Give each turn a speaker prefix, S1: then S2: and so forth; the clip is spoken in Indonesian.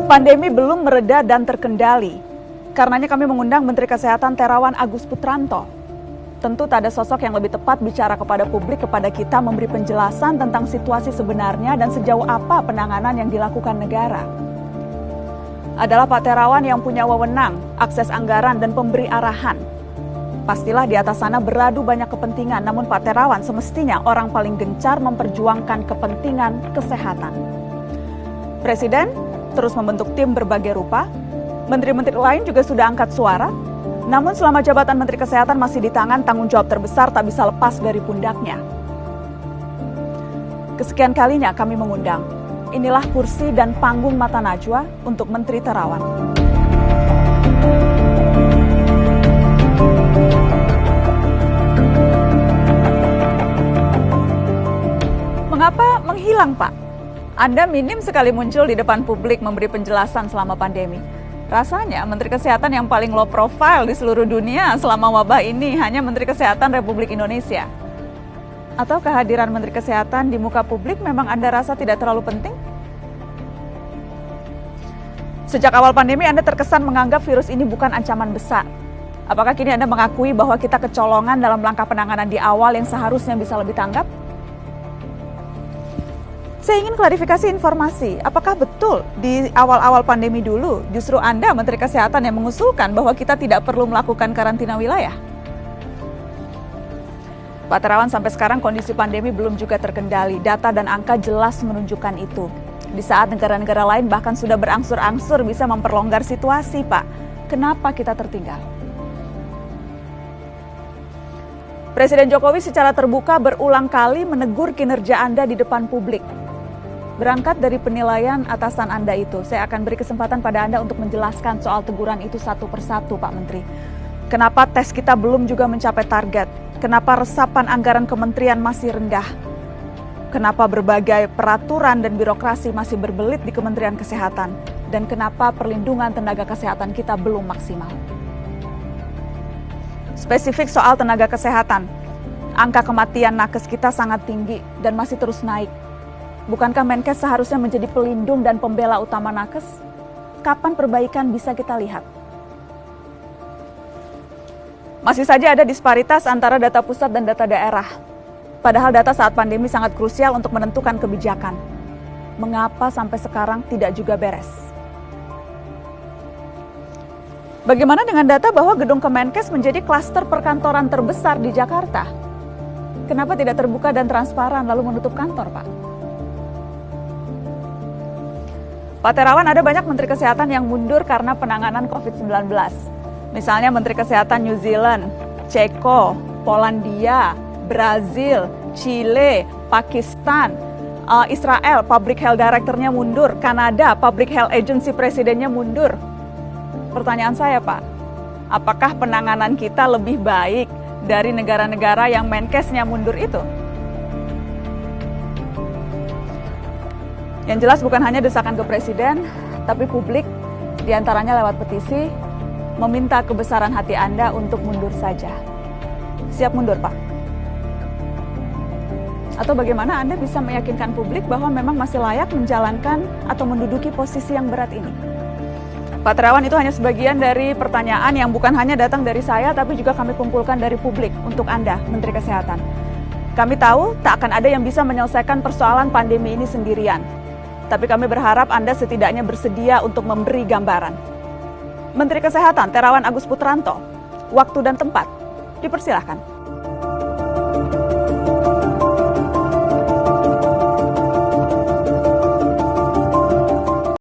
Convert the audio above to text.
S1: Pandemi belum mereda dan terkendali. Karenanya kami mengundang Menteri Kesehatan Terawan Agus Putranto. Tentu tak ada sosok yang lebih tepat bicara kepada publik, kepada kita, memberi penjelasan tentang situasi sebenarnya dan sejauh apa penanganan yang dilakukan negara. Adalah Pak Terawan yang punya wewenang, akses anggaran dan pemberi arahan. Pastilah di atas sana beradu banyak kepentingan, namun Pak Terawan semestinya orang paling gencar memperjuangkan kepentingan kesehatan. Presiden terus membentuk tim berbagai rupa, menteri-menteri lain juga sudah angkat suara, namun selama jabatan Menteri Kesehatan masih di tangan, tanggung jawab terbesar tak bisa lepas dari pundaknya. Kesekian kalinya kami mengundang, inilah kursi dan panggung mata najwa untuk Menteri Terawan. Mengapa menghilang, Pak? Anda minim sekali muncul di depan publik memberi penjelasan selama pandemi. Rasanya Menteri Kesehatan yang paling low profile di seluruh dunia selama wabah ini hanya Menteri Kesehatan Republik Indonesia. Atau kehadiran Menteri Kesehatan di muka publik memang Anda rasa tidak terlalu penting? Sejak awal pandemi Anda terkesan menganggap virus ini bukan ancaman besar. Apakah kini Anda mengakui bahwa kita kecolongan dalam langkah penanganan di awal yang seharusnya bisa lebih tanggap? Saya ingin klarifikasi informasi, apakah betul di awal-awal pandemi dulu justru Anda Menteri Kesehatan yang mengusulkan bahwa kita tidak perlu melakukan karantina wilayah? Pak Terawan, sampai sekarang kondisi pandemi belum juga terkendali, data dan angka jelas menunjukkan itu. Di saat negara-negara lain bahkan sudah berangsur-angsur bisa memperlonggar situasi, Pak. Kenapa kita tertinggal? Presiden Jokowi secara terbuka berulang kali menegur kinerja Anda di depan publik. Berangkat dari penilaian atasan Anda itu, saya akan beri kesempatan pada Anda untuk menjelaskan soal teguran itu satu persatu, Pak Menteri. Kenapa tes kita belum juga mencapai target? Kenapa resapan anggaran kementerian masih rendah? Kenapa berbagai peraturan dan birokrasi masih berbelit di Kementerian Kesehatan? Dan kenapa perlindungan tenaga kesehatan kita belum maksimal? Spesifik soal tenaga kesehatan, angka kematian nakes kita sangat tinggi dan masih terus naik. Bukankah Menkes seharusnya menjadi pelindung dan pembela utama nakes? Kapan perbaikan bisa kita lihat? Masih saja ada disparitas antara data pusat dan data daerah. Padahal data saat pandemi sangat krusial untuk menentukan kebijakan. Mengapa sampai sekarang tidak juga beres? Bagaimana dengan data bahwa gedung Kemenkes menjadi klaster perkantoran terbesar di Jakarta? Kenapa tidak terbuka dan transparan lalu menutup kantor, Pak? Pak Terawan, ada banyak Menteri Kesehatan yang mundur karena penanganan COVID-19. Misalnya Menteri Kesehatan New Zealand, Ceko, Polandia, Brazil, Chile, Pakistan, Israel, Public Health Director-nya mundur, Kanada, Public Health Agency Presidennya mundur. Pertanyaan saya, Pak, apakah penanganan kita lebih baik dari negara-negara yang Menkesnya mundur itu? Yang jelas bukan hanya desakan ke Presiden, tapi publik, diantaranya lewat petisi, meminta kebesaran hati Anda untuk mundur saja. Siap mundur, Pak? Atau bagaimana Anda bisa meyakinkan publik bahwa memang masih layak menjalankan atau menduduki posisi yang berat ini? Pak Terawan, itu hanya sebagian dari pertanyaan yang bukan hanya datang dari saya, tapi juga kami kumpulkan dari publik untuk Anda, Menteri Kesehatan. Kami tahu tak akan ada yang bisa menyelesaikan persoalan pandemi ini sendirian. Tapi kami berharap Anda setidaknya bersedia untuk memberi gambaran. Menteri Kesehatan Terawan Agus Putranto, waktu dan tempat, dipersilahkan.